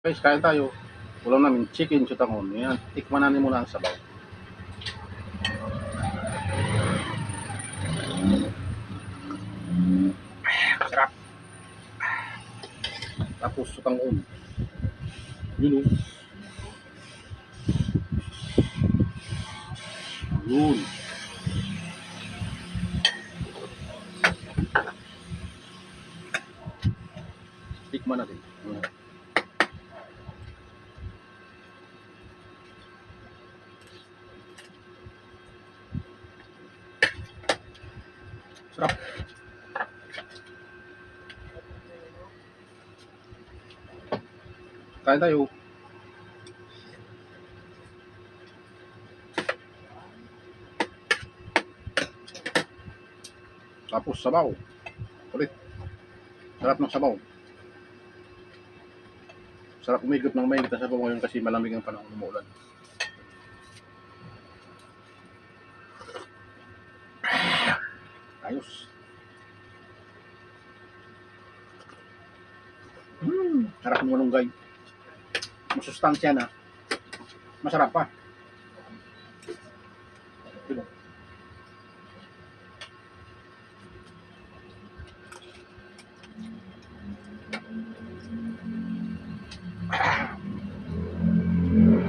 Guys, kain tayo. Ulam namin chicken chutangon. Yan, tikman natin muna ang sabaw. Sarap. Tapos chutangon. Yun o. Yun. Tikman natin. Yan. Sarap. Kain tayo. Tapos sabaw. Ulit. Sarap ng sabaw. Sarap umigop ng mahigit na sabaw ngayon kasi malamig ang panahon, umuulan. Ayos. Sarap ng malunggay. Masustansya na. Masarap pa.